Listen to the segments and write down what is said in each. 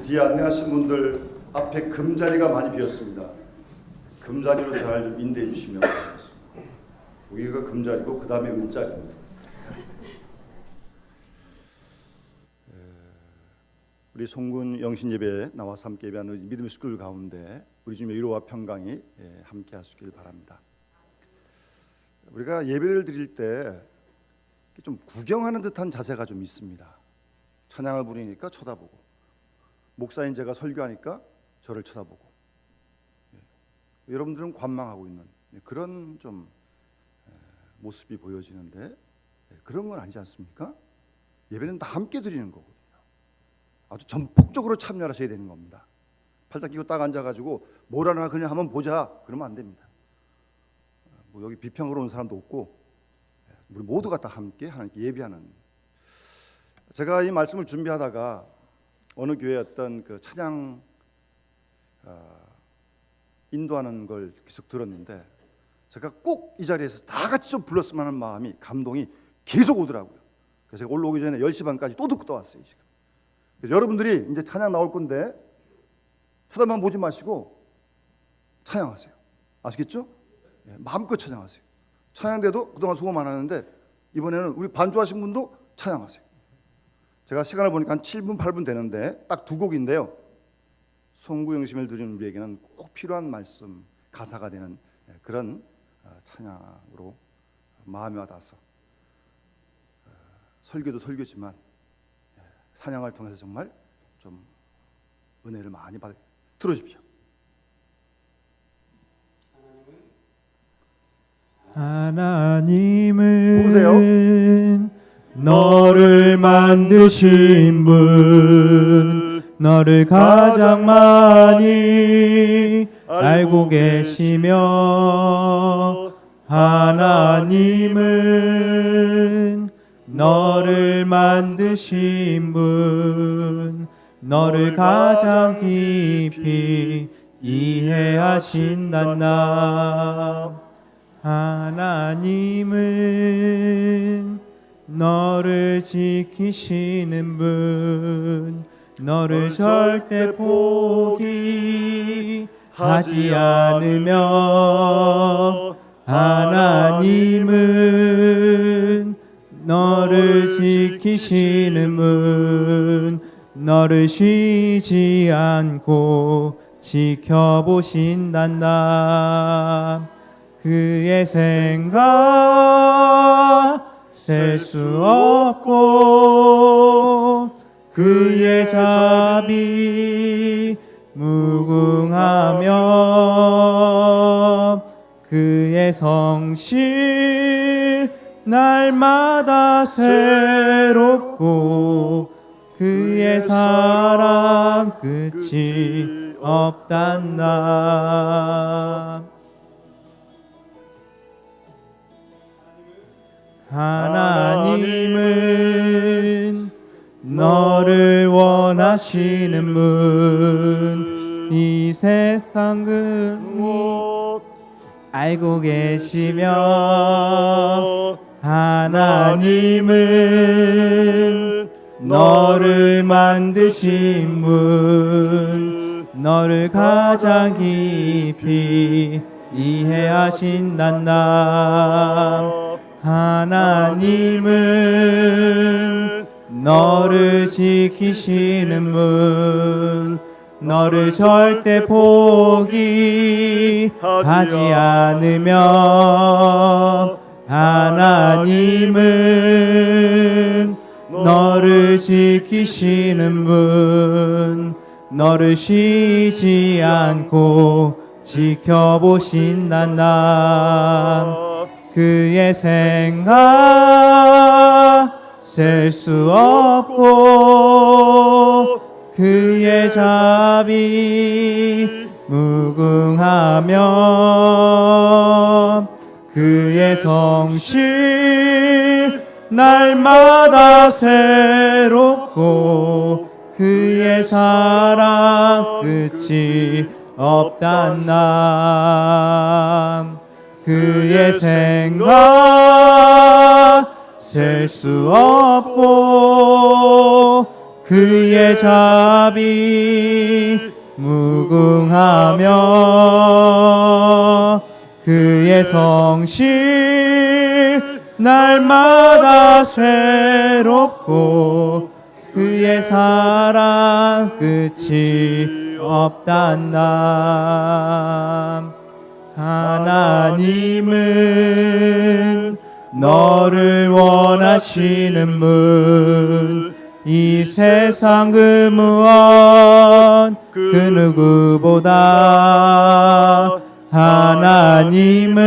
뒤에 안내하신 분들 앞에 금자리가 많이 비었습니다. 금자리로 잘 좀 인대해 주시면 좋겠습니다. 여기가 금자리고 그 다음에 은자리입니다. 우리 송군 영신예배에 나와서 함께 예배하는 믿음의 식구들 가운데 우리 주님의 위로와 평강이 함께 하시길 바랍니다. 우리가 예배를 드릴 때 좀 구경하는 듯한 자세가 좀 있습니다. 찬양을 부르니까 쳐다보고, 목사인 제가 설교하니까 저를 쳐다보고, 여러분들은 관망하고 있는 그런 좀 모습이 보여지는데 그런 건 아니지 않습니까? 예배는 다 함께 드리는 거거든요. 아주 전폭적으로 참여하셔야 되는 겁니다. 팔짱 끼고 딱 앉아가지고 뭘 하나 그냥 한번 보자 그러면 안 됩니다. 뭐 여기 비평으로 온 사람도 없고 우리 모두가 다 함께 하나님께 예배하는. 제가 이 말씀을 준비하다가 어느 교회 어떤 그 찬양 인도하는 걸 계속 들었는데 제가 꼭 이 자리에서 다 같이 좀 불렀으면 하는 마음이, 감동이 계속 오더라고요. 그래서 제가 올라오기 전에 10시 반까지 또 듣고 또 왔어요. 지금 여러분들이 이제 찬양 나올 건데 쳐다만 보지 마시고 찬양하세요. 아시겠죠? 마음껏 찬양하세요. 찬양대도 그동안 수고 많았는데 이번에는 우리 반주하신 분도 찬양하세요. 제가 시간을 보니까 한 7분 8분 되는데 딱 두 곡인데요, 송구 영심을 드리는 우리에게는 꼭 필요한 말씀, 가사가 되는 그런 찬양으로 마음이 와닿아서 설교도 설교지만 찬양을 통해서 정말 좀 은혜를 많이 받아 들어주십시오. 하나님은 누구세요? 너를 만드신 분, 너를 가장 많이 알고 계시며, 하나님은 너를 만드신 분, 너를 가장 깊이 이해하신단다. 하나님은 너를 지키시는 분, 너를 절대 포기하지 않으며, 하나님은 너를 지키시는 분, 너를 쉬지 않고 지켜보신단다. 그의 생각 셀 수 없고, 그의 자비 무궁하며, 그의 성실 날마다 새롭고, 그의 사랑 끝이 없단다. 하나님은 너를 원하시는 분, 이 세상을 알고 계시며, 하나님은 너를 만드신 분, 너를 가장 깊이 이해하신단다. 하나님은 너를 지키시는 분, 너를 절대 포기하지 않으며, 하나님은 너를 지키시는 분, 너를 쉬지 않고 지켜보신단다. 그의 생각 셀 수 없고, 그의 자비 무궁하며, 그의 성실 날마다 새롭고, 그의 사랑 끝이 없단다. 그의 생각 셀 수 없고, 그의 자비 무궁하며 그의 성실 날마다 새롭고 그의 사랑 끝이 없단다. 하나님은 너를 원하시는 분, 이 세상 그 무엇 그 누구보다 하나님은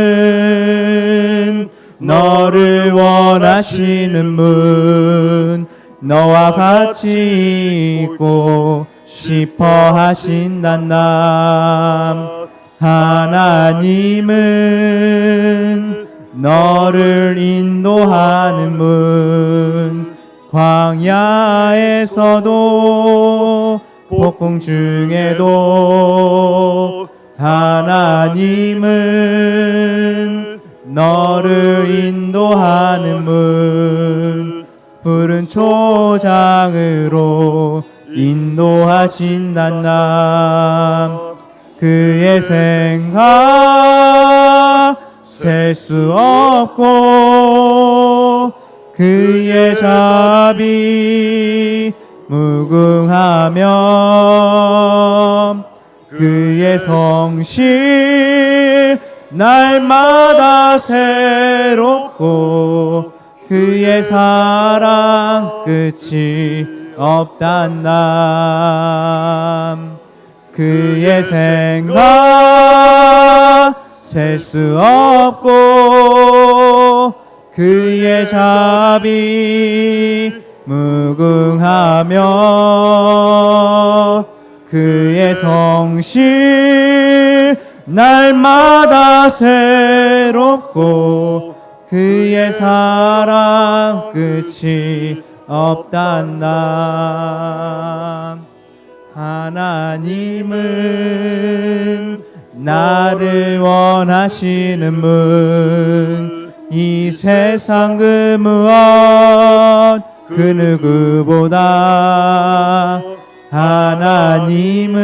너를 원하시는 분, 너와 같이 있고 싶어 하신단다. 하나님은 너를 인도하는 분, 광야에서도 폭풍 중에도 하나님은 너를 인도하는 분, 푸른 초장으로 인도하신단다. 그의 생각 셀 수 없고 그의 자비 무궁하며 그의 성실 날마다 새롭고 그의 사랑 끝이 없단다. 그의 생각 셀 수 없고 그의 자비 무궁하며 그의 성실 날마다 새롭고 그의 사랑 끝이 없단다. 하나님은 나를 원하시는 분, 이 세상 그 무엇 그 누구보다 하나님은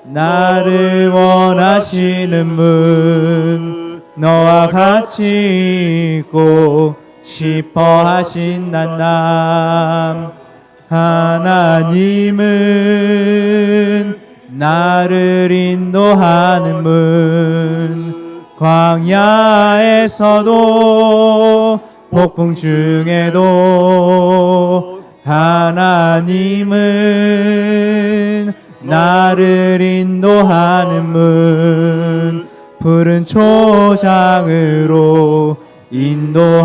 나를 원하시는 분, 너와 같이 있고 싶어 하신단다. 하나님은 나를 인도하는 분, 광야에서도 폭풍 중에도 하나님은 나를 인도하는 분, 푸른 초장으로 인도하신단다.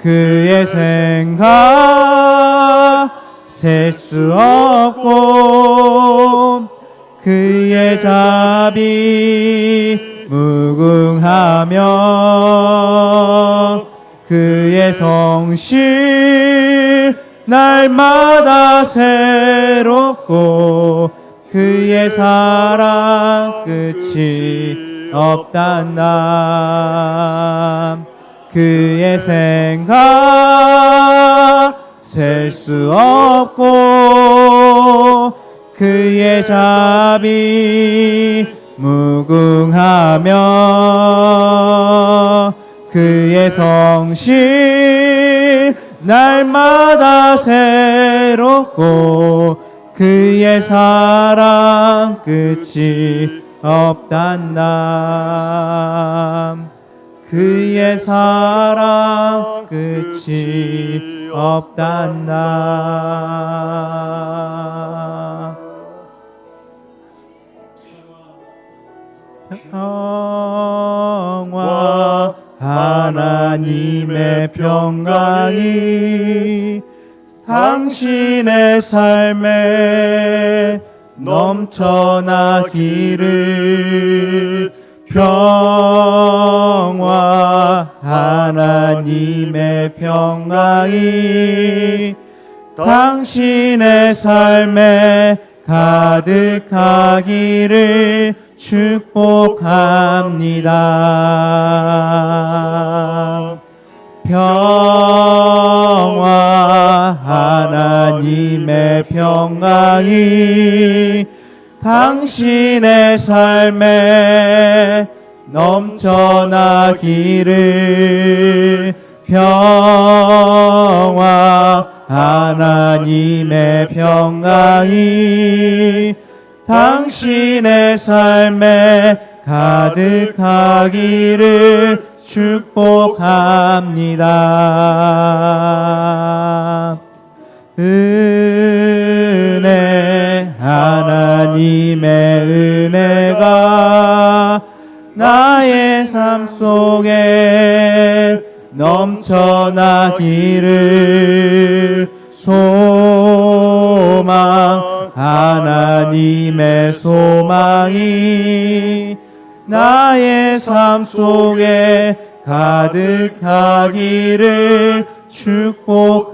그의 생각 셀 수 없고 그의 자비 무궁하며 그의 성실 날마다 새롭고 그의 사랑 끝이 없단다. 그의 생각 셀 수 없고 그의 자비 무궁하며 그의 성실 날마다 새롭고 그의 사랑 끝이 없단다. 그의 사랑 끝이 없단다. 평화 하나님의 평강이 당신의 삶에 넘쳐나기를. 평화 하나님의 평강이 당신의 삶에 가득하기를 축복합니다. 평화 하나님의 평강이 당신의 삶에 넘쳐나기를. 평화, 하나님의 평강이 당신의 삶에 가득하기를 축복합니다. 은혜, 하나님의 은혜가 나의 삶 속에 넘쳐나기를. 소망, 하나님의 소망이 나의 삶 속에 가득하기를 축복합니다.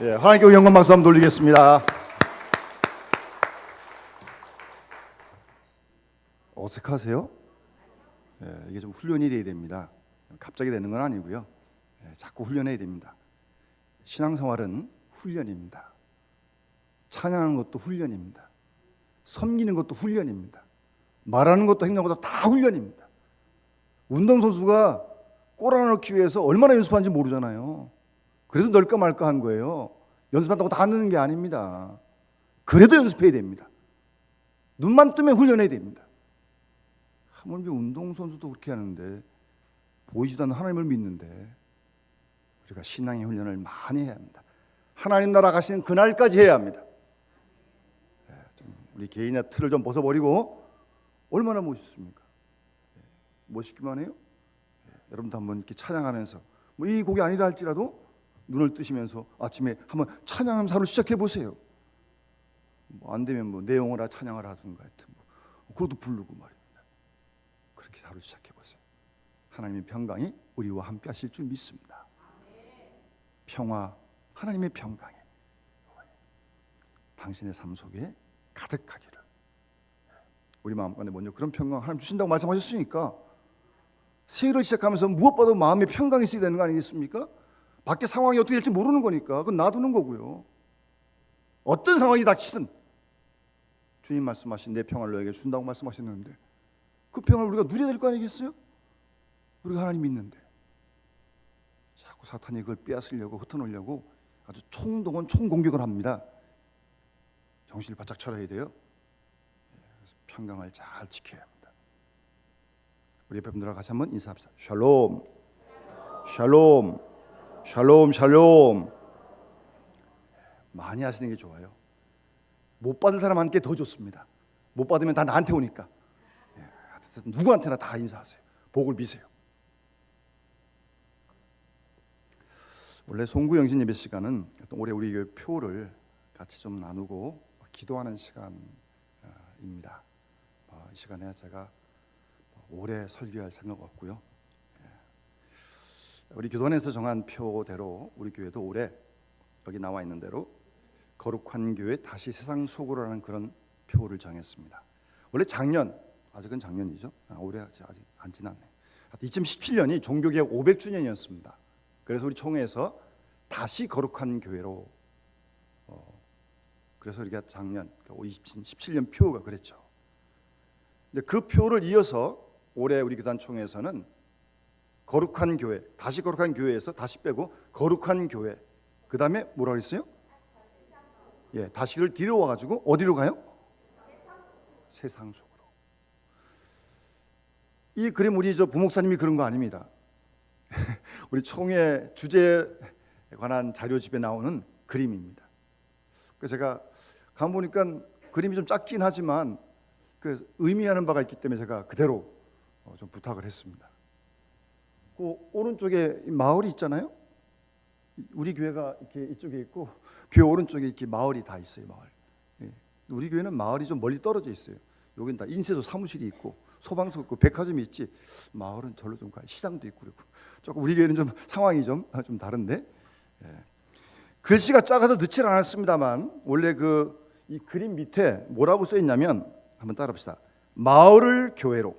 예, 하나님께 영광 박수 한번 돌리겠습니다. 어색하세요? 예, 이게 좀 훈련이 돼야 됩니다. 갑자기 되는 건 아니고요. 예, 자꾸 훈련해야 됩니다. 신앙생활은 훈련입니다. 찬양하는 것도 훈련입니다. 섬기는 것도 훈련입니다. 말하는 것도 행동하는 것도 다 훈련입니다. 운동선수가 골 하나 넣기 위해서 얼마나 연습하는지 모르잖아요. 그래도 넣을까 말까 한 거예요. 연습한다고 다 넣는 게 아닙니다. 그래도 연습해야 됩니다. 눈만 뜨면 훈련해야 됩니다. 하물며 운동선수도 그렇게 하는데 보이지도 않는 하나님을 믿는데 우리가 신앙의 훈련을 많이 해야 합니다. 하나님 나라 가시는 그날까지 해야 합니다. 우리 개인의 틀을 좀 벗어버리고 얼마나 멋있습니까? 멋있기만 해요? 여러분도 한번 이렇게 찬양하면서 뭐 이 곡이 아니라 할지라도 눈을 뜨시면서 아침에 한번 찬양하면서 하루 시작해 보세요. 뭐 안 되면 뭐 내용을 찬양을 하든가 하여튼 뭐 그것도 부르고 말입니다. 그렇게 하루 시작해 보세요. 하나님의 평강이 우리와 함께 하실 줄 믿습니다. 평화, 하나님의 평강이 당신의 삶 속에 가득하기를. 우리 마음 가운데 먼저 그런 평강 하나님 주신다고 말씀하셨으니까 새해를 시작하면서 무엇보다 마음의 평강이 있어야 되는 거 아니겠습니까? 밖에 상황이 어떻게 될지 모르는 거니까 그건 놔두는 거고요. 어떤 상황이 닥치든 주님 말씀하신 내 평화를 너에게 준다고 말씀하셨는데 그 평화를 우리가 누려야 될 거 아니겠어요? 우리가 하나님 믿는데 자꾸 사탄이 그걸 빼앗으려고 흩어놓으려고 아주 총동원 총공격을 합니다. 정신을 바짝 차려야 돼요. 그래서 평강을 잘 지켜야 합니다. 우리 옆에 분들과 같이 한번 인사합시다. 샬롬, 샬롬, 샬롬, 샬롬. 많이 하시는 게 좋아요. 못 받은 사람한테 더 좋습니다. 못 받으면 다 나한테 오니까. 누구한테나 다 인사하세요. 복을 비세요. 원래 송구영신 예배 시간은 올해 우리 교회 표를 같이 좀 나누고 기도하는 시간입니다. 이 시간에 제가 오래 설교할 생각 없고요. 우리 교단에서 정한 표대로 우리 교회도 올해 여기 나와 있는 대로 거룩한 교회 다시 세상 속으로라는 그런 표를 정했습니다. 원래 작년, 아직은 작년이죠. 올해 아직 안 지났네요. 2017년이 종교개혁 500주년이었습니다. 그래서 우리 총회에서 다시 거룩한 교회로 그래서 우리가 작년 2017년 표가 그랬죠. 근데 그 표를 이어서 올해 우리 교단 총회에서는 거룩한 교회, 다시 거룩한 교회에서 다시 빼고 거룩한 교회. 그 다음에 뭐라 그랬어요? 예, 다시를 뒤로 와가지고 어디로 가요? 세상 속으로. 이 그림 우리 저 부목사님이 그런 거 아닙니다. 우리 총회 주제에 관한 자료집에 나오는 그림입니다. 그래서 제가 가보니까 그림이 좀 작긴 하지만 그 의미하는 바가 있기 때문에 제가 그대로 좀 부탁을 했습니다. 그 오른쪽에 마을이 있잖아요. 우리 교회가 이렇게 이쪽에 있고 교회 오른쪽에 이렇게 마을이 다 있어요. 마을. 예. 우리 교회는 마을이 좀 멀리 떨어져 있어요. 여긴 다 인쇄소 사무실이 있고 소방서 있고 백화점이 있지. 마을은 절로 좀 가요. 시장도 있고 그리고 조금 우리 교회는 좀 상황이 좀 다른데. 예. 글씨가 작아서 넣질 않았습니다만 원래 이 그림 밑에 뭐라고 써 있냐면 한번 따라합시다. 마을을 교회로,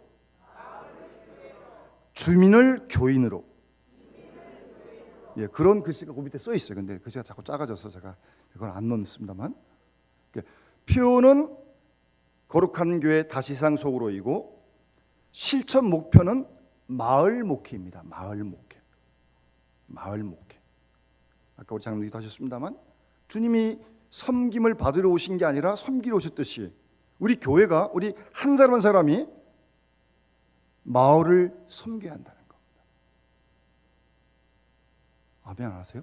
주민을 교인으로. 예, 그런 글씨가 그 밑에 써 있어요. 근데 글씨가 자꾸 작아져서 제가 이걸 안 넣습니다만, 표는 거룩한 교회 다시상 소그로이고 실천 목표는 마을 목회입니다. 마을 목회. 마을 목회. 아까 우리 장로님도 하셨습니다만, 주님이 섬김을 받으러 오신 게 아니라 섬기러 오셨듯이 우리 교회가, 우리 한 사람 한 사람이 마을을 섬겨야 한다는 겁니다. 아멘 안 하세요?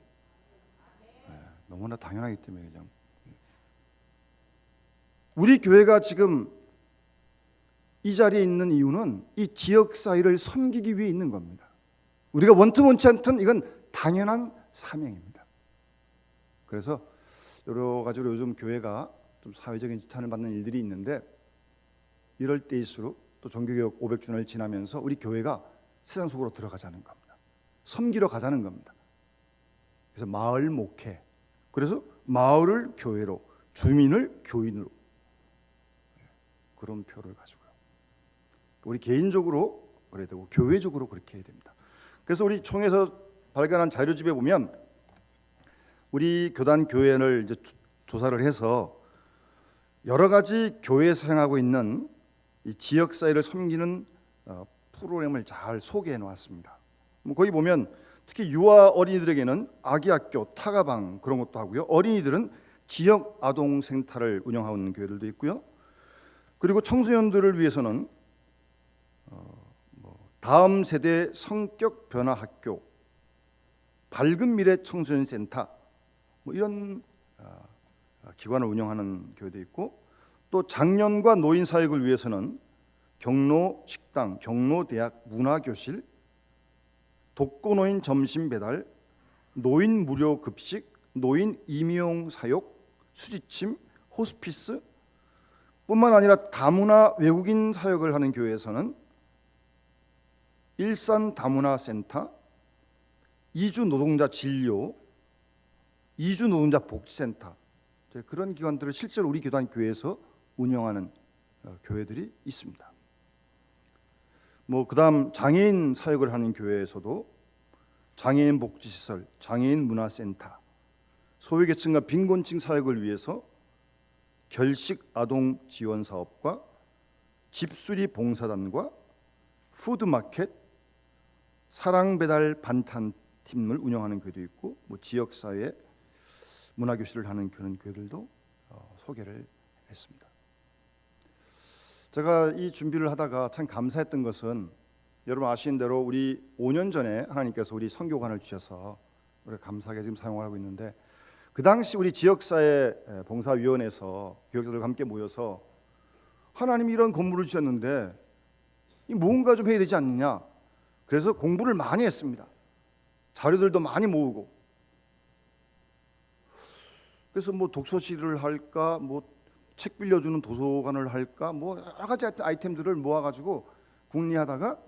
네, 너무나 당연하기 때문에 그냥. 우리 교회가 지금 이 자리에 있는 이유는 이 지역 사회를 섬기기 위해 있는 겁니다. 우리가 원튼 원치 않든 이건 당연한 사명입니다. 그래서 여러 가지로 요즘 교회가 좀 사회적인 지탄을 받는 일들이 있는데, 이럴 때일수록 또 종교개혁 500주년을 지나면서 우리 교회가 세상 속으로 들어가자는 겁니다. 섬기러 가자는 겁니다. 그래서 마을 목회, 그래서 마을을 교회로, 주민을 교인으로, 그런 표를 가지고요. 우리 개인적으로 그래야 되고 교회적으로 그렇게 해야 됩니다. 그래서 우리 총에서 발간한 자료집에 보면 우리 교단 교회를 이제 조사를 해서 여러 가지 교회에서 행하고 있는 이 지역 사회를 섬기는 프로그램을 잘 소개해 놓았습니다. 거기 보면 특히 유아 어린이들에게는 아기 학교, 타가방 그런 것도 하고요. 어린이들은 지역 아동센터를 운영하고 있는 교회들도 있고요. 그리고 청소년들을 위해서는 다음 세대 성격 변화 학교, 밝은 미래 청소년 센터 이런 기관을 운영하는 교회도 있고, 또 장년과 노인 사역을 위해서는 경로 식당, 경로 대학 문화교실, 독거노인 점심 배달, 노인 무료 급식, 노인 임용 사역, 수지침, 호스피스 뿐만 아니라 다문화 외국인 사역을 하는 교회에서는 일산 다문화 센터, 이주 노동자 진료, 이주 노동자 복지센터, 그런 기관들을 실제로 우리 교단 교회에서 운영하는 교회들이 있습니다. 그다음 장애인 사역을 하는 교회에서도 장애인 복지시설, 장애인 문화센터, 소외계층과 빈곤층 사역을 위해서 결식 아동 지원 사업과 집수리 봉사단과 푸드마켓, 사랑 배달 반찬 팀을 운영하는 교회도 있고, 지역 사회 문화교실을 하는 그런 교회들도 소개를 했습니다. 제가 이 준비를 하다가 참 감사했던 것은, 여러분 아시는 대로 우리 5년 전에 하나님께서 우리 선교관을 주셔서 우리가 감사하게 지금 사용을 하고 있는데, 그 당시 우리 지역사회 봉사위원회에서 교역자들과 함께 모여서 하나님이 이런 건물을 주셨는데 무언가 좀 해야 되지 않느냐, 그래서 공부를 많이 했습니다. 자료들도 많이 모으고, 그래서 독서실을 할까, 책 빌려주는 도서관을 할까, 여러 가지 아이템들을 모아가지고 궁리하다가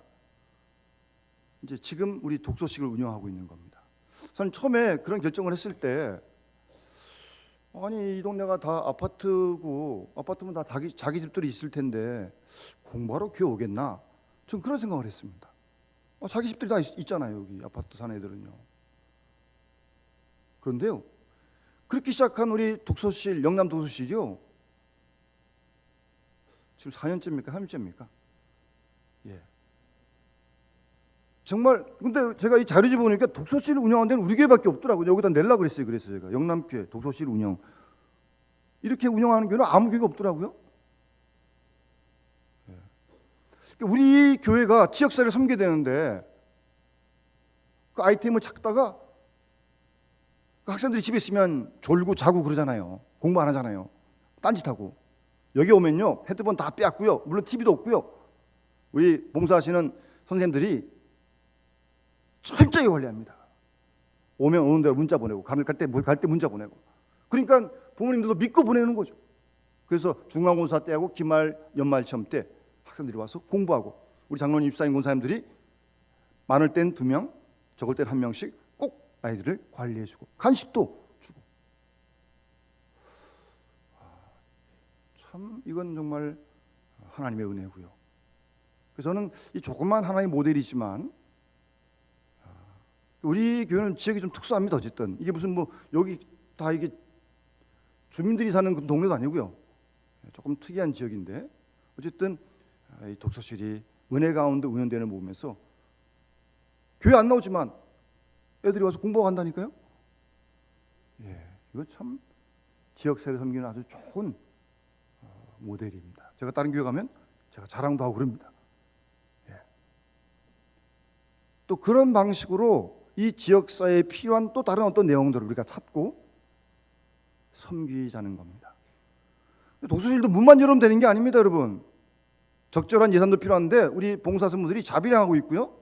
이제 지금 우리 독서실을 운영하고 있는 겁니다. 저는 처음에 그런 결정을 했을 때, 아니 이 동네가 다 아파트고, 아파트면 다 자기 집들이 있을 텐데 공부하러 교회 오겠나? 전 그런 생각을 했습니다. 자기 집들이 다 있잖아요, 여기 아파트 사는 애들은요. 그런데요, 그렇게 시작한 우리 독서실, 영남 독서실이요, 지금 4년째입니까? 3년째입니까? 예. 정말, 근데 제가 이 자료집 보니까 독서실을 운영하는 데는 우리 교회밖에 없더라고요. 여기다 내려고 그랬어요. 그래서 제가 영남교회 독서실 운영, 이렇게 운영하는 교회는 아무 교회가 없더라고요. 예. 우리 교회가 지역사회를 섬겨야 되는데 그 아이템을 찾다가 그 학생들이 집에 있으면 졸고 자고 그러잖아요. 공부 안 하잖아요. 딴짓하고. 여기 오면요, 핸드폰 다 빼앗고요, 물론 TV도 없고요, 우리 봉사하시는 선생님들이 철저히 관리합니다. 오면 오는 대로 문자 보내고, 갈 때 문자 보내고, 그러니까 부모님들도 믿고 보내는 거죠. 그래서 중간고사 때하고 기말 연말 시험 때 학생들이 와서 공부하고, 우리 장로님 입사인 권사님들이 많을 땐 2명, 적을 땐 1명씩 꼭 아이들을 관리해주고 간식도 주고. 참 이건 정말 하나님의 은혜고요. 그래서 저는 이 조그만 하나의 모델이지만 우리 교회는 지역이 좀 특수합니다. 어쨌든 이게 무슨 뭐 여기 다 이게 주민들이 사는 그 동네도 아니고요. 조금 특이한 지역인데 어쨌든 이 독서실이 은혜 가운데 운영되는 모임에서 교회 안 나오지만 애들이 와서 공부하고 간다니까요. 예, 이거 참 지역사회를 섬기는 아주 좋은 모델입니다. 제가 다른 교회 가면 제가 자랑도 하고 그럽니다. 예. 또 그런 방식으로 이 지역사회에 필요한 또 다른 어떤 내용들을 우리가 찾고 섬기자는 겁니다. 독서실도 문만 열으면 되는 게 아닙니다, 여러분. 적절한 예산도 필요한데 우리 봉사 선무들이 자비량하고 있고요.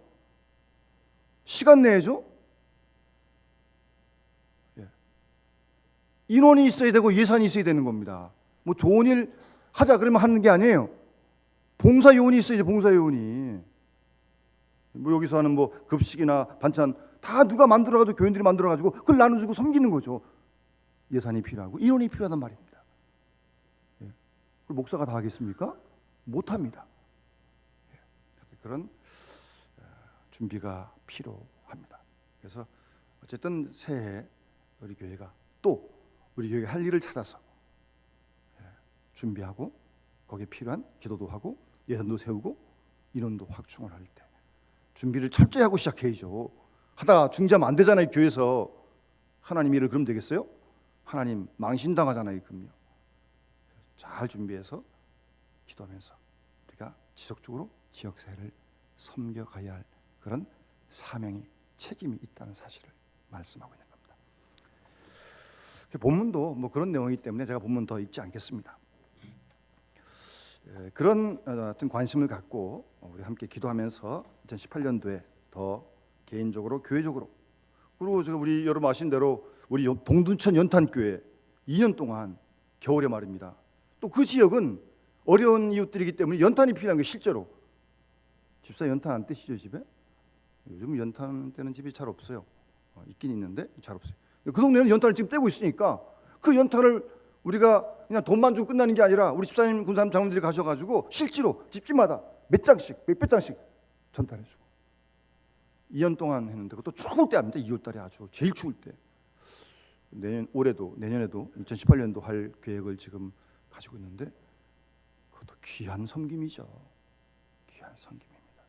시간 내야죠. 예. 인원이 있어야 되고 예산이 있어야 되는 겁니다. 뭐 좋은 일 하자 그러면 하는 게 아니에요. 봉사 요원이 있어야지. 봉사 요원이 뭐 여기서 하는 뭐 급식이나 반찬 다 누가 만들어가지고 교인들이 만들어가지고 그걸 나눠주고 섬기는 거죠. 예산이 필요하고 인원이 필요하단 말입니다. 예. 그걸 목사가 다 하겠습니까? 못합니다. 예. 그런 준비가 필요합니다. 그래서 어쨌든 새해 우리 교회가 또 우리 교회가 할 일을 찾아서 준비하고 거기에 필요한 기도도 하고 예산도 세우고 인원도 확충을 할 때 준비를 철저히 하고 시작해야죠. 하다가 중지하면 안 되잖아요. 교회에서 하나님 일을 그럼 되겠어요? 하나님 망신당하잖아요. 그럼요. 잘 준비해서 기도하면서 우리가 지속적으로 지역사회를 섬겨가야 할 그런 사명이 책임이 있다는 사실을 말씀하고 있는 겁니다. 본문도 뭐 그런 내용이기 때문에 제가 본문 더 읽지 않겠습니다. 그런 어떤 관심을 갖고 우리 함께 기도하면서 2018년도에 더 개인적으로 교회적으로 그리고 지금 우리 여러분 아신 대로 우리 동둔천 연탄교회 2년 동안 겨울에 말입니다. 또 그 지역은 어려운 이웃들이기 때문에 연탄이 필요한 게 실제로 집사 연탄 안 떼시죠 집에? 요즘 연탄 떼는 집이 잘 없어요. 있긴 있는데 잘 없어요. 그 동네는 연탄을 지금 떼고 있으니까 그 연탄을 우리가 그냥 돈만 주고 끝나는 게 아니라 우리 집사님, 군사님, 장로들이 가셔가지고 실제로 집집마다 몇 장씩, 몇백 장씩 전달해주고 2년 동안 했는데 그것도 추울 때 합니다. 2월달에 아주 제일 추울 때. 내년에도 2018년도 할 계획을 지금 가지고 있는데 그것도 귀한 섬김이죠. 귀한 섬김입니다.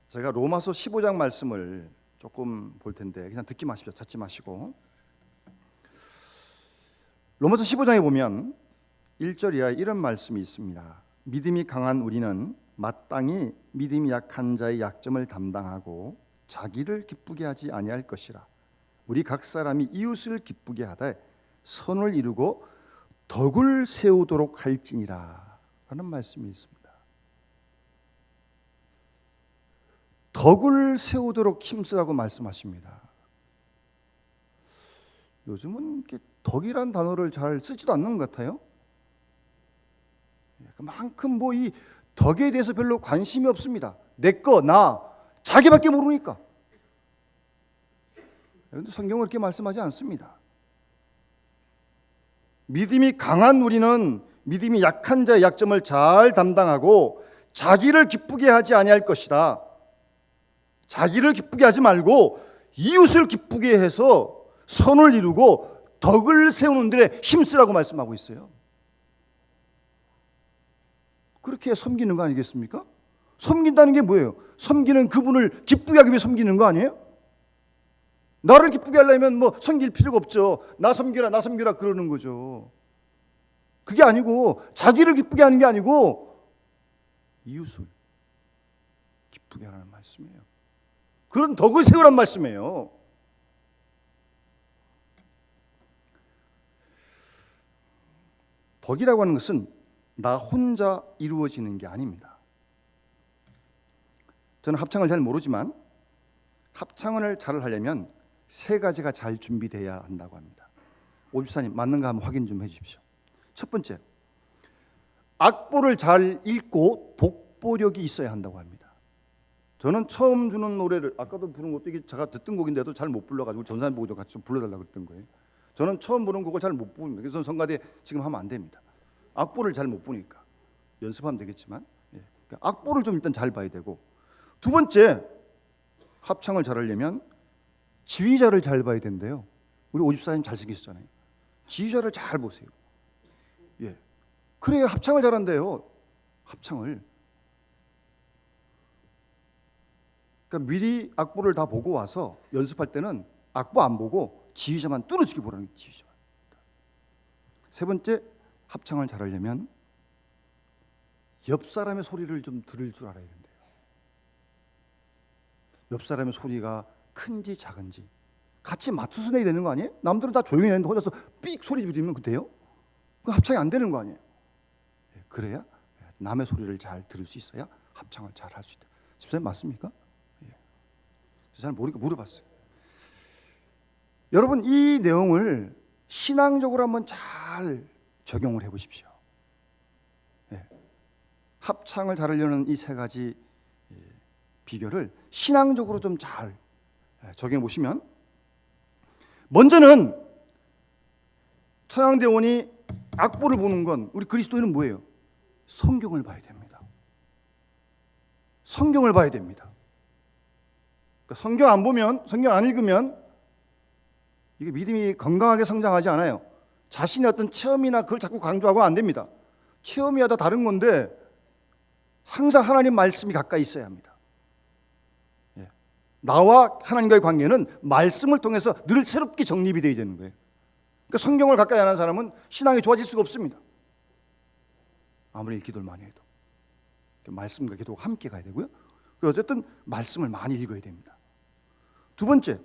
제가 로마서 15장 말씀을 조금 볼 텐데 그냥 듣기 마십시오. 찾지 마시고. 로마서 15장에 보면 1절 이하에 이런 말씀이 있습니다. 믿음이 강한 우리는 마땅히 믿음이 약한 자의 약점을 담당하고 자기를 기쁘게 하지 아니할 것이라. 우리 각 사람이 이웃을 기쁘게 하되 선을 이루고 덕을 세우도록 할지니라 라는 말씀이 있습니다. 덕을 세우도록 힘쓰라고 말씀하십니다. 요즘은 덕이란 단어를 잘 쓰지도 않는 것 같아요. 그만큼 뭐 이 덕에 대해서 별로 관심이 없습니다. 내 거, 나, 자기밖에 모르니까. 그런데 성경은 그렇게 말씀하지 않습니다. 믿음이 강한 우리는 믿음이 약한 자의 약점을 잘 담당하고 자기를 기쁘게 하지 아니할 것이다. 자기를 기쁘게 하지 말고 이웃을 기쁘게 해서 선을 이루고 덕을 세우는 데에 힘쓰라고 말씀하고 있어요. 그렇게 섬기는 거 아니겠습니까? 섬긴다는 게 뭐예요? 섬기는 그분을 기쁘게 하기 위해 섬기는 거 아니에요? 나를 기쁘게 하려면 뭐 섬길 필요가 없죠. 나 섬기라 나 섬기라 그러는 거죠. 그게 아니고 자기를 기쁘게 하는 게 아니고 이웃을 기쁘게 하라는 말씀이에요. 그런 덕을 세우란 말씀이에요. 덕이라고 하는 것은 나 혼자 이루어지는 게 아닙니다. 저는 합창을 잘 모르지만 합창을 잘 하려면 세 가지가 잘 준비돼야 한다고 합니다. 오집사님 맞는가 한번 확인 좀 해주십시오. 첫 번째, 악보를 잘 읽고 독보력이 있어야 한다고 합니다. 저는 처음 주는 노래를 아까도 부른 것도 이게 제가 듣던 곡인데도 잘 못 불러가지고 전사님 보고 좀 같이 좀 불러달라고 그랬던 거예요. 저는 처음 부른 곡을 잘 못 부릅니다. 그래서 성가대 지금 하면 안 됩니다. 악보를 잘 못 부니까. 연습하면 되겠지만, 그러니까 악보를 좀 일단 잘 봐야 되고, 두 번째 합창을 잘하려면 지휘자를 잘 봐야 된대요. 우리 오집사님 잘생기셨잖아요. 지휘자를 잘 보세요. 예, 그래야 합창을 잘한대요. 합창을. 그러니까 미리 악보를 다 보고 와서 연습할 때는 악보 안 보고 지휘자만 뚫어지게 보라는 거예요. 지휘자만. 세 번째, 합창을 잘하려면 옆 사람의 소리를 좀 들을 줄 알아야 된대요. 옆 사람의 소리가 큰지 작은지 같이 맞춰서 내야 되는 거 아니에요? 남들은 다 조용히 내는데 혼자서 삑 소리 지르면 그 돼요? 그 합창이 안 되는 거 아니에요? 그래야 남의 소리를 잘 들을 수 있어야 합창을 잘 할 수 있다. 집사님 맞습니까? 잘 모르니까 물어봤어요. 여러분, 이 내용을 신앙적으로 한번 잘 적용을 해보십시오. 합창을 잘하려는 이 세 가지 비결을 신앙적으로 좀 잘 적용해 보시면, 먼저는 천황대원이 악보를 보는 건, 우리 그리스도인은 뭐예요? 성경을 봐야 됩니다. 성경을 봐야 됩니다. 그러니까 성경 안 보면, 성경 안 읽으면 이게 믿음이 건강하게 성장하지 않아요. 자신의 어떤 체험이나 그걸 자꾸 강조하고 안 됩니다. 체험이야 다 다른 건데 항상 하나님 말씀이 가까이 있어야 합니다. 나와 하나님과의 관계는 말씀을 통해서 늘 새롭게 정립이 되어야 되는 거예요. 그러니까 성경을 가까이 안 하는 사람은 신앙이 좋아질 수가 없습니다. 아무리 기도를 많이 해도 말씀과 기도가 함께 가야 되고요. 어쨌든 말씀을 많이 읽어야 됩니다. 두 번째,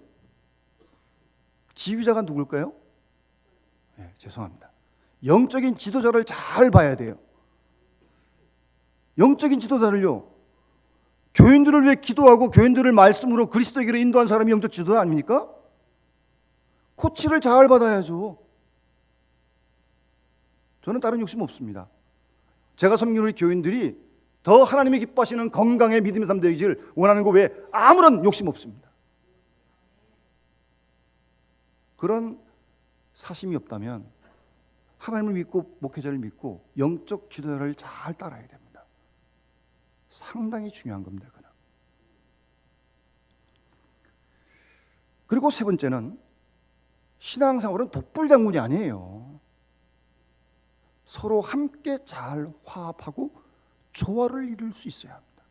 지휘자가 누굴까요? 죄송합니다. 영적인 지도자를 잘 봐야 돼요. 영적인 지도자를요, 교인들을 위해 기도하고 교인들을 말씀으로 그리스도에게로 인도한 사람이 영적 지도자 아닙니까? 코치를 잘 받아야죠. 저는 다른 욕심 없습니다. 제가 섬기는 우리 교인들이 더 하나님이 기뻐하시는 건강의 믿음의 삶 되기를 원하는 것 외에 아무런 욕심 없습니다. 그런 사심이 없다면 하나님을 믿고 목회자를 믿고 영적 지도자를 잘 따라야 됩니다. 상당히 중요한 겁니다. 그는. 그리고 세 번째는 신앙생활은 독불장군이 아니에요. 서로 함께 잘 화합하고 조화를 이룰 수 있어야 합니다.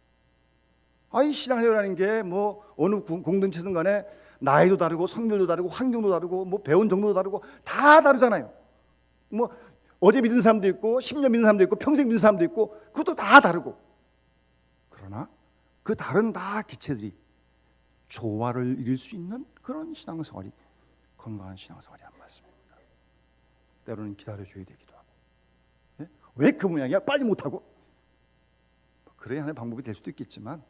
이 신앙생활이라는 게 뭐 어느 공동체든 간에 나이도 다르고 성별도 다르고 환경도 다르고 뭐 배운 정도도 다르고 다 다르잖아요. 뭐 어제 믿은 사람도 있고 10년 믿은 사람도 있고 평생 믿은 사람도 있고 그것도 다 다르고, 그러나 그 다른 다 기체들이 조화를 이룰 수 있는 그런 신앙생활이 건강한 신앙생활이 안 맞습니다. 때로는 기다려줘야 되기도 하고, 왜 그 모양이야? 빨리 못하고, 그래야 하나의 방법이 될 수도 있겠지만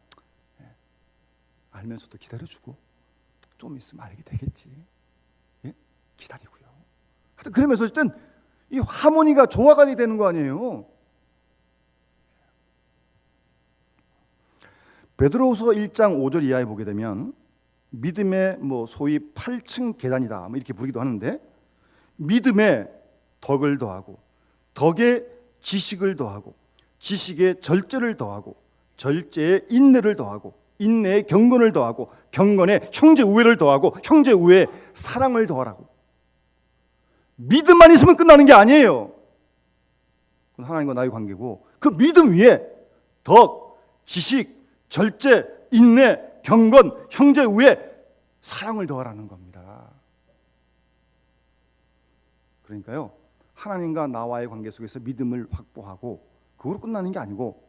알면서도 기다려주고 좀 있으면 알게 되겠지. 기다리고요. 하여튼 그러면서 어쨌든 이 하모니가 조화가 되는 거 아니에요. 베드로후서 1장 5절 이하에 보게 되면 믿음의 뭐 소위 8층 계단이다 뭐 이렇게 부르기도 하는데, 믿음에 덕을 더하고 덕에 지식을 더하고 지식에 절제를 더하고 절제에 인내를 더하고 인내에 경건을 더하고 경건에 형제 우애를 더하고 형제 우애에 사랑을 더하라고. 믿음만 있으면 끝나는 게 아니에요. 그건 하나님과 나의 관계고, 그 믿음 위에 덕, 지식, 절제, 인내, 경건, 형제 우애, 사랑을 더하라는 겁니다. 그러니까요, 하나님과 나와의 관계 속에서 믿음을 확보하고 그걸로 끝나는 게 아니고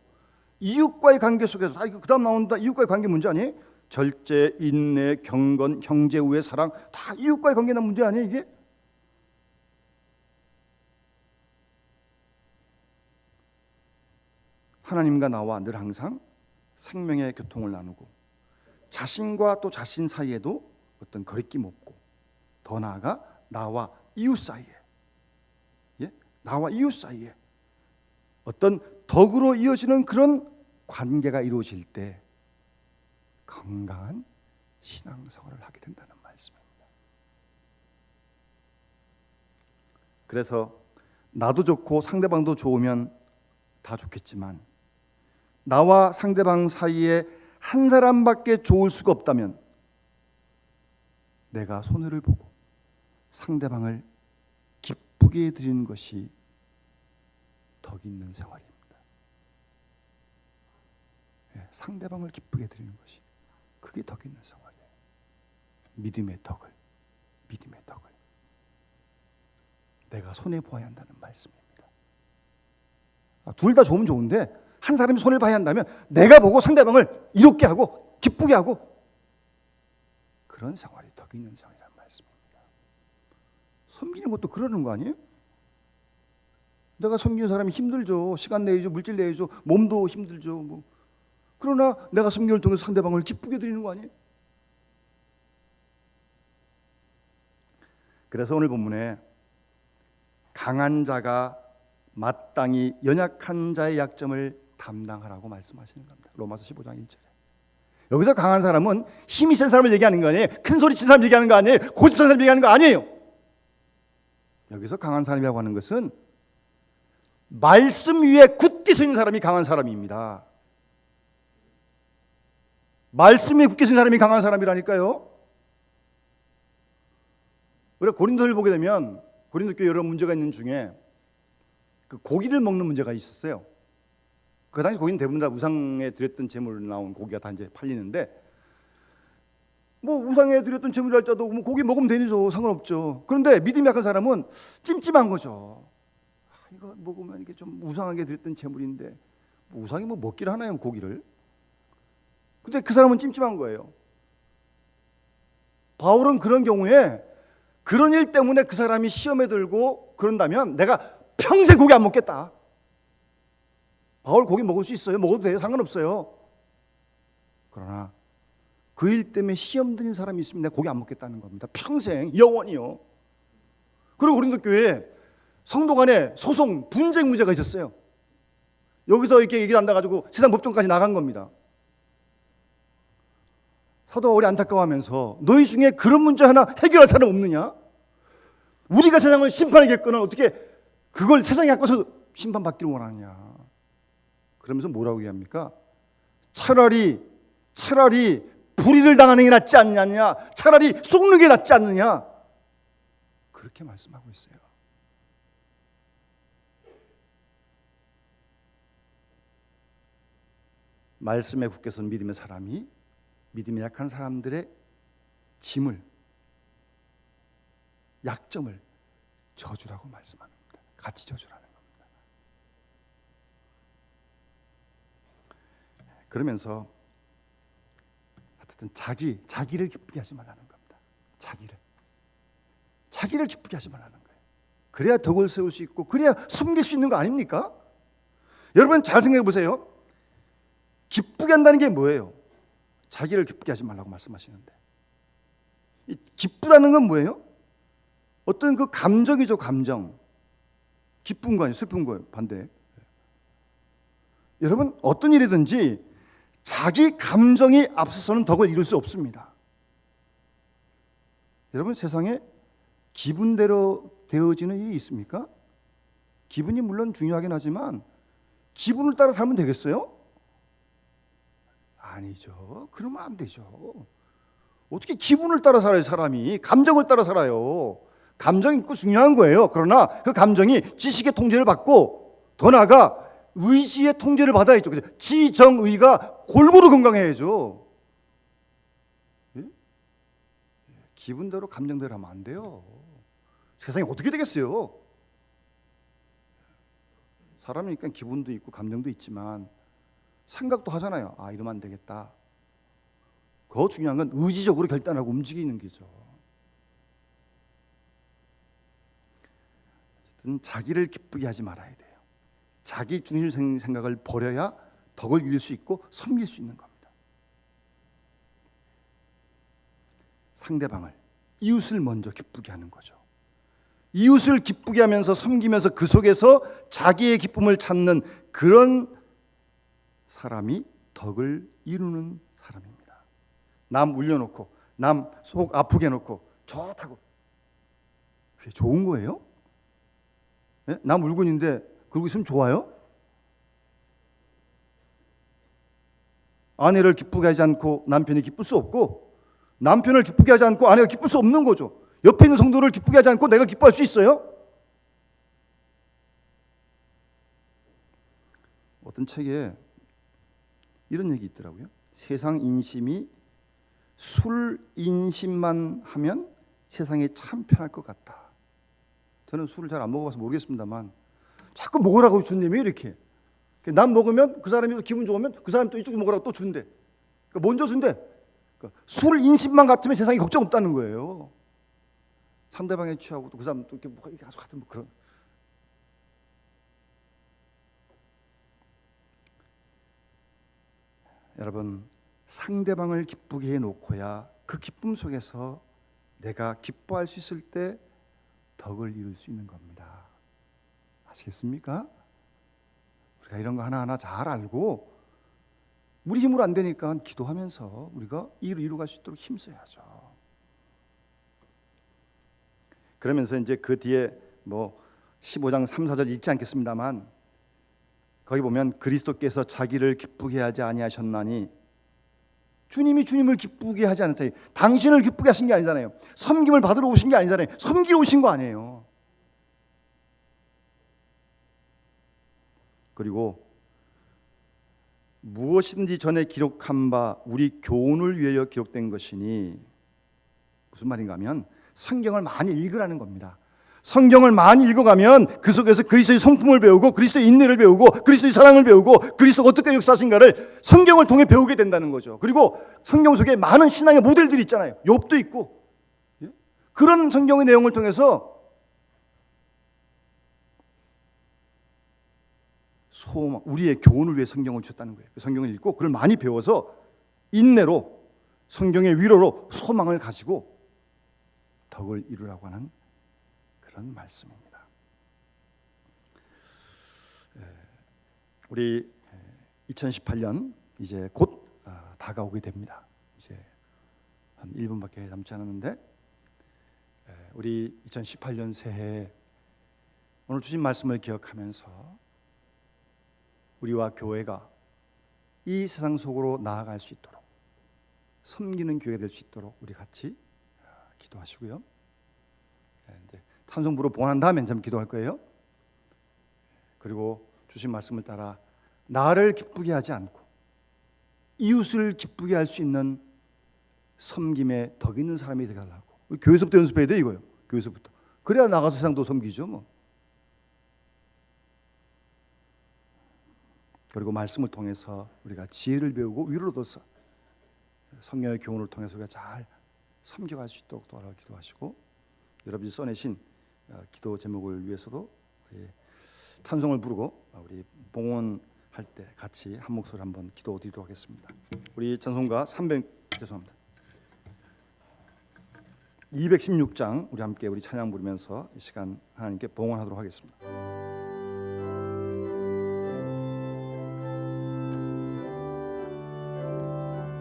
이웃과의 관계 속에서, 그 다음 나온다. 이웃과의 관계 문제 아니에요? 절제, 인내, 경건, 형제 우애, 사랑, 다 이웃과의 관계나 문제 아니에요 이게? 하나님과 나와 늘 항상 생명의 교통을 나누고 자신과 또 자신 사이에도 어떤 거리낌 없고, 더 나아가 나와 이웃 사이에, 나와 이웃 사이에 어떤 덕으로 이어지는 그런 관계가 이루어질 때 건강한 신앙생활을 하게 된다는 말씀입니다. 그래서 나도 좋고 상대방도 좋으면 다 좋겠지만 나와 상대방 사이에 한 사람밖에 좋을 수가 없다면 내가 손해를 보고 상대방을 기쁘게 해드리는 것이 덕 있는 생활입니다. 상대방을 기쁘게 해드리는 것이 그게 덕 있는 생활이에요. 믿음의 덕을 내가 손해 보아야 한다는 말씀입니다. 둘 다 좋으면 좋은데 한 사람이 손해를 봐야 한다면 내가 보고 상대방을 이롭게 하고 기쁘게 하고 그런 생활이 덕 있는 생활이라는 말씀입니다. 섬기는 것도 그러는 거 아니에요? 내가 섬기는 사람이 힘들죠. 시간 내야죠. 물질 내야죠. 몸도 힘들죠. 뭐. 그러나 내가 섬김을 통해서 상대방을 기쁘게 드리는 거 아니에요? 그래서 오늘 본문에 강한 자가 마땅히 연약한 자의 약점을 담당하라고 말씀하시는 겁니다. 로마서 15장 1절에. 여기서 강한 사람은 힘이 센 사람을 얘기하는 거 아니에요. 큰 소리 친 사람 얘기하는 거 아니에요. 고집찬 사람 얘기하는 거 아니에요. 여기서 강한 사람이라고 하는 것은 말씀 위에 굳게 서 있는 사람이 강한 사람입니다. 말씀 위에 굳게 서 있는 사람이 강한 사람이라니까요. 우리가 고린도를 보게 되면 고린도 교회 여러 문제가 있는 중에 그 고기를 먹는 문제가 있었어요. 그 당시 고기는 대부분 다 우상에 드렸던 제물로 나온 고기가 다 이제 팔리는데 뭐 우상에 드렸던 제물을 할 때도 뭐 고기 먹으면 되죠. 상관없죠. 그런데 믿음이 약한 사람은 찜찜한 거죠. 이거 먹으면 이게 좀 우상하게 드렸던 제물인데 뭐 우상이 뭐 먹기를 하나요, 고기를? 근데 그 사람은 찜찜한 거예요. 바울은 그런 경우에 그런 일 때문에 그 사람이 시험에 들고 그런다면 내가 평생 고기 안 먹겠다. 바울 고기 먹을 수 있어요. 먹어도 돼요. 상관없어요. 그러나 그 일 때문에 시험 드는 사람이 있으면 내가 고기 안 먹겠다는 겁니다. 평생, 영원히요. 그리고 고린도 교회에 성도 간에 소송, 분쟁 문제가 있었어요. 여기서 이렇게 얘기 난다가지고 세상 법정까지 나간 겁니다. 사도 바울이 안타까워하면서 너희 중에 그런 문제 하나 해결할 사람 없느냐? 우리가 세상을 심판하겠거나 어떻게 그걸 세상에 갖고서 심판받기를 원하냐? 그러면서 뭐라고 얘기합니까? 차라리 불의를 당하는 게 낫지 않느냐? 차라리 속는 게 낫지 않느냐? 그렇게 말씀하고 있어요. 말씀에 굳게 선 믿음의 사람이 믿음이 약한 사람들의 짐을, 약점을 져주라고 말씀하는 겁니다. 같이 져주라는 겁니다. 그러면서 하여튼 자기를 기쁘게 하지 말라는 겁니다. 자기를 기쁘게 하지 말라는 거예요. 그래야 덕을 세울 수 있고 그래야 섬길 수 있는 거 아닙니까? 여러분 잘 생각해 보세요. 기쁘게 한다는 게 뭐예요? 자기를 기쁘게 하지 말라고 말씀하시는데 이 기쁘다는 건 뭐예요? 어떤 그 감정이죠. 감정. 기쁜 거 아니에요. 슬픈 거예요. 반대. 여러분 어떤 일이든지 자기 감정이 앞서서는 덕을 이룰 수 없습니다. 여러분 세상에 기분대로 되어지는 일이 있습니까? 기분이 물론 중요하긴 하지만 기분을 따라 살면 되겠어요? 아니죠. 그러면 안 되죠. 어떻게 기분을 따라 살아요, 사람이? 감정을 따라 살아요. 감정이 있고 중요한 거예요. 그러나 그 감정이 지식의 통제를 받고 더 나아가 의지의 통제를 받아야죠. 지정의가 골고루 건강해야죠. 예? 기분대로 감정대로 하면 안 돼요. 세상이 어떻게 되겠어요? 사람이니까 기분도 있고 감정도 있지만 생각도 하잖아요. 아, 이러면 안 되겠다. 더 중요한 건 의지적으로 결단하고 움직이는 거죠. 어쨌든 자기를 기쁘게 하지 말아야 돼요. 자기 중심 생각을 버려야 덕을 이룰 수 있고 섬길 수 있는 겁니다. 상대방을, 이웃을 먼저 기쁘게 하는 거죠. 이웃을 기쁘게 하면서 섬기면서 그 속에서 자기의 기쁨을 찾는 그런 사람이 덕을 이루는 사람입니다. 남 울려놓고 남 속 아프게 해놓고 좋다고 그게 좋은 거예요? 네? 남 울고 있는데 그러고 있으면 좋아요? 아내를 기쁘게 하지 않고 남편이 기쁠 수 없고, 남편을 기쁘게 하지 않고 아내가 기쁠 수 없는 거죠. 옆에 있는 성도를 기쁘게 하지 않고 내가 기뻐할 수 있어요? 어떤 책에 이런 얘기 있더라고요. 세상 인심이 술 인심만 하면 세상이 참 편할 것 같다. 저는 술을 잘 안 먹어봐서 모르겠습니다만 자꾸 먹으라고 주님이 이렇게. 난 먹으면 그 사람이 기분 좋으면 그 사람이 또 이쪽 먹으라고 또 준대. 그러니까 먼저 준대. 그러니까 술 인심만 같으면 세상에 걱정 없다는 거예요. 상대방에 취하고 또 그 사람 또 이렇게 뭐 아주 같은 뭐 그런. 여러분, 상대방을 기쁘게 해놓고야 그 기쁨 속에서 내가 기뻐할 수 있을 때 덕을 이룰 수 있는 겁니다. 아시겠습니까? 우리가 이런 거 하나하나 잘 알고 우리 힘으로 안 되니까 기도하면서 우리가 이루어갈 수 있도록 힘써야죠. 그러면서 이제 그 뒤에 뭐 15장 3, 4절 읽지 않겠습니다만 거기 보면 그리스도께서 자기를 기쁘게 하지 아니하셨나니, 주님이 주님을 기쁘게 하지 않았잖아요. 당신을 기쁘게 하신 게 아니잖아요. 섬김을 받으러 오신 게 아니잖아요. 섬기러 오신 거 아니에요. 그리고 무엇이든지 전에 기록한 바 우리 교훈을 위하여 기록된 것이니, 무슨 말인가 하면 성경을 많이 읽으라는 겁니다. 성경을 많이 읽어가면 그 속에서 그리스도의 성품을 배우고 그리스도의 인내를 배우고 그리스도의 사랑을 배우고 그리스도가 어떻게 역사하신가를 성경을 통해 배우게 된다는 거죠. 그리고 성경 속에 많은 신앙의 모델들이 있잖아요. 욥도 있고, 그런 성경의 내용을 통해서 소망, 우리의 교훈을 위해 성경을 주셨다는 거예요. 성경을 읽고 그걸 많이 배워서 인내로, 성경의 위로로 소망을 가지고 덕을 이루라고 하는 그런 말씀입니다. 우리 2018년 이제 곧 다가오게 됩니다. 이제 한 1분밖에 남지 않았는데, 우리 2018년 새해 오늘 주신 말씀을 기억하면서 우리와 교회가 이 세상 속으로 나아갈 수 있도록, 섬기는 교회가 될 수 있도록 우리 같이 기도하시고요. 이제 찬송부로 봉헌한 다음에 좀 기도할 거예요. 그리고 주신 말씀을 따라 나를 기쁘게 하지 않고 이웃을 기쁘게 할 수 있는 섬김에 덕 있는 사람이 되달라고. 교회에서부터 연습해야 돼 이거요. 교회에서부터. 그래야 나가서 세상도 섬기죠 뭐. 그리고 말씀을 통해서 우리가 지혜를 배우고 위로를 얻어서 성령의 교훈을 통해서 우리가 잘 섬겨갈 수 있도록 도와라 기도하시고, 여러분이 써내신 기도 제목을 위해서도 우리 찬송을 부르고 우리 봉헌할 때 같이 한 목소리 한번 기도드리도록 하겠습니다. 우리 찬송가 216장 우리 함께 우리 찬양 부르면서 이 시간 하나님께 봉헌하도록 하겠습니다.